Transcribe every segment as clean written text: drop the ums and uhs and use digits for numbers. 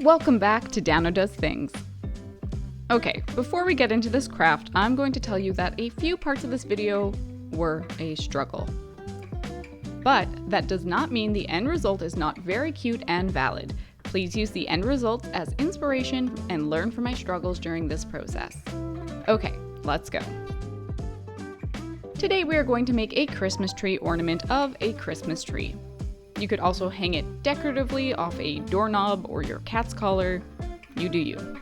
Welcome back to Dano Does Things. Okay, before we get into this craft, I'm going to tell you that a few parts of this video were a struggle. But that does not mean the end result is not very cute and valid. Please use the end results as inspiration and learn from my struggles during this process. Okay, let's go. Today we are going to make a Christmas tree ornament of a Christmas tree. You could also hang it decoratively off a doorknob or your cat's collar. You do you.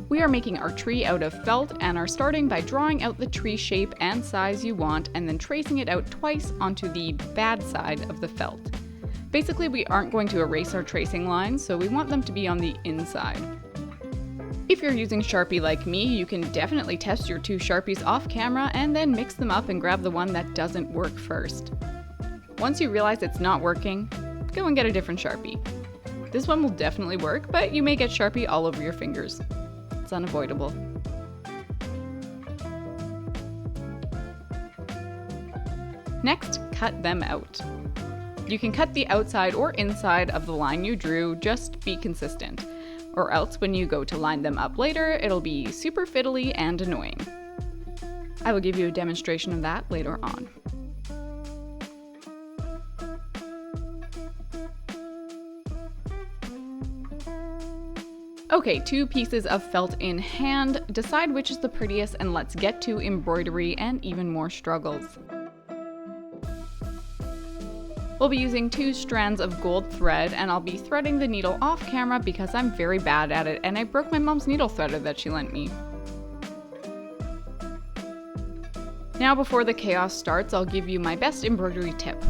We are making our tree out of felt and are starting by drawing out the tree shape and size you want and then tracing it out twice onto the bad side of the felt. Basically, we aren't going to erase our tracing lines, so we want them to be on the inside. If you're using Sharpie like me, you can definitely test your two Sharpies off camera and then mix them up and grab the one that doesn't work first. Once you realize it's not working, go and get a different Sharpie. This one will definitely work, but you may get Sharpie all over your fingers. It's unavoidable. Next, cut them out. You can cut the outside or inside of the line you drew, just be consistent. Or else when you go to line them up later, it'll be super fiddly and annoying. I will give you a demonstration of that later on. Okay, 2 pieces of felt in hand, decide which is the prettiest and let's get to embroidery and even more struggles. We'll be using 2 strands of gold thread and I'll be threading the needle off camera because I'm very bad at it and I broke my mom's needle threader that she lent me. Now before the chaos starts, I'll give you my best embroidery tip.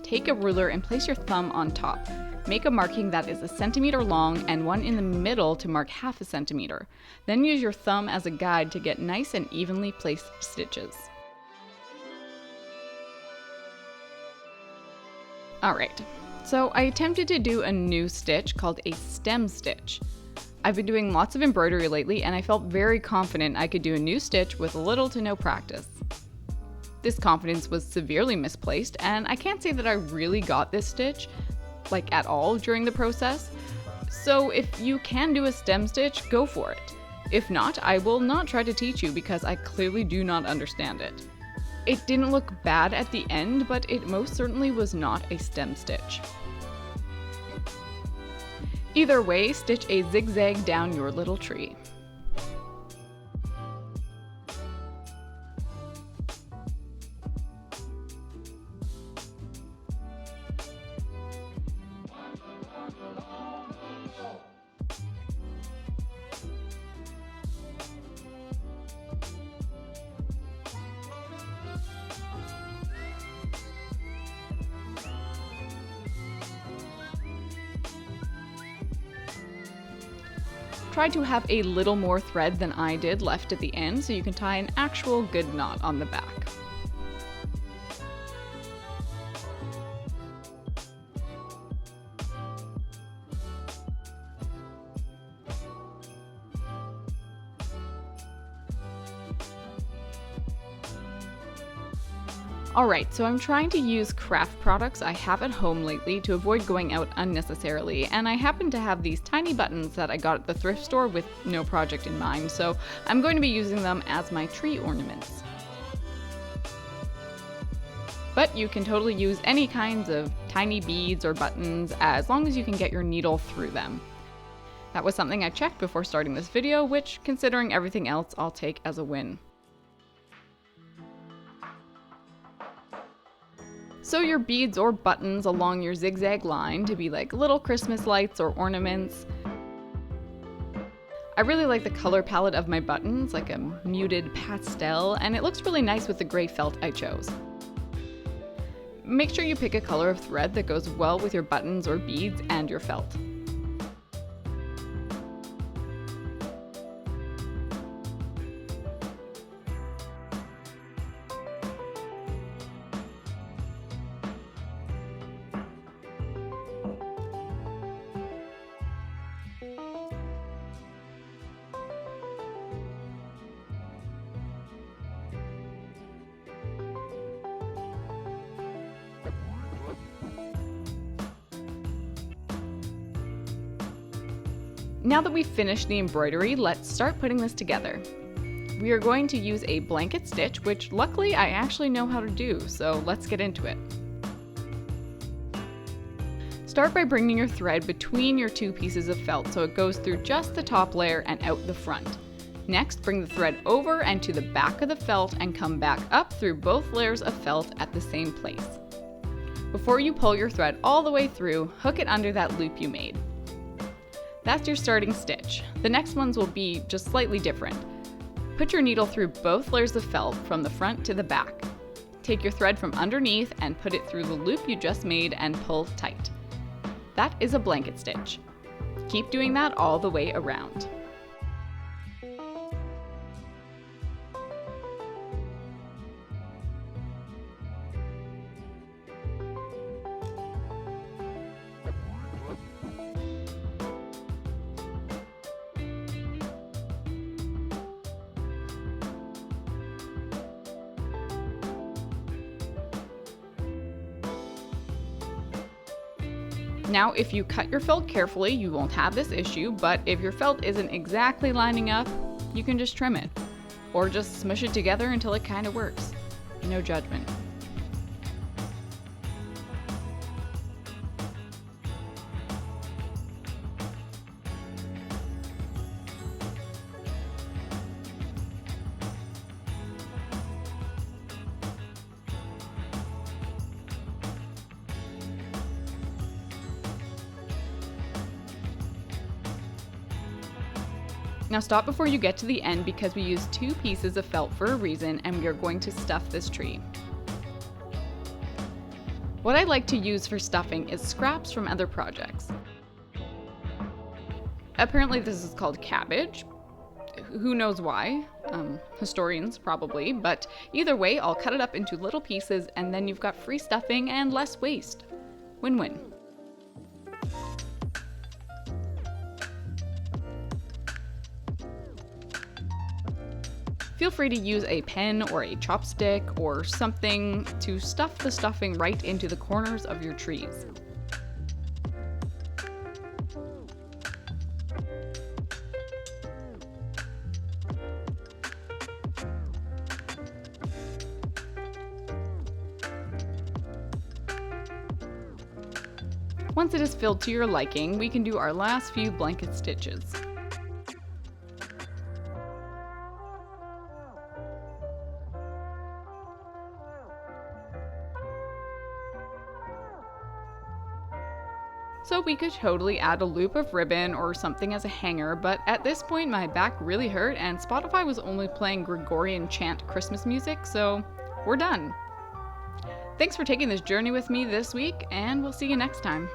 Take a ruler and place your thumb on top. Make a marking that is 1 centimeter long and one in the middle to mark 1/2 centimeter. Then use your thumb as a guide to get nice and evenly placed stitches. Alright, so I attempted to do a new stitch called a stem stitch. I've been doing lots of embroidery lately and I felt very confident I could do a new stitch with little to no practice. This confidence was severely misplaced and I can't say that I really got this stitch, like at all during the process. So if you can do a stem stitch, go for it. If not, I will not try to teach you because I clearly do not understand it. It didn't look bad at the end, but it most certainly was not a stem stitch. Either way, stitch a zigzag down your little tree. Try to have a little more thread than I did left at the end so you can tie an actual good knot on the back. Alright, so I'm trying to use craft products I have at home lately to avoid going out unnecessarily, and I happen to have these tiny buttons that I got at the thrift store with no project in mind, so I'm going to be using them as my tree ornaments. But you can totally use any kinds of tiny beads or buttons as long as you can get your needle through them. That was something I checked before starting this video, which, considering everything else, I'll take as a win. Sew your beads or buttons along your zigzag line to be like little Christmas lights or ornaments. I really like the color palette of my buttons, like a muted pastel, and it looks really nice with the gray felt I chose. Make sure you pick a color of thread that goes well with your buttons or beads and your felt. Now that we've finished the embroidery, let's start putting this together. We are going to use a blanket stitch, which luckily I actually know how to do, so let's get into it. Start by bringing your thread between your two pieces of felt so it goes through just the top layer and out the front. Next, bring the thread over and to the back of the felt and come back up through both layers of felt at the same place. Before you pull your thread all the way through, hook it under that loop you made. That's your starting stitch. The next ones will be just slightly different. Put your needle through both layers of felt from the front to the back. Take your thread from underneath and put it through the loop you just made and pull tight. That is a blanket stitch. Keep doing that all the way around. Now, if you cut your felt carefully, you won't have this issue, but if your felt isn't exactly lining up, you can just trim it. Or just smush it together until it kind of works. No judgment. Now stop before you get to the end because we used two pieces of felt for a reason and we are going to stuff this tree. What I like to use for stuffing is scraps from other projects. Apparently this is called cabbage. Who knows why? Historians probably, but either way I'll cut it up into little pieces and then you've got free stuffing and less waste. Win-win. Feel free to use a pen or a chopstick or something to stuff the stuffing right into the corners of your trees. Once it is filled to your liking, we can do our last few blanket stitches. So we could totally add a loop of ribbon or something as a hanger, but at this point my back really hurt and Spotify was only playing Gregorian chant Christmas music, so we're done. Thanks for taking this journey with me this week, and we'll see you next time.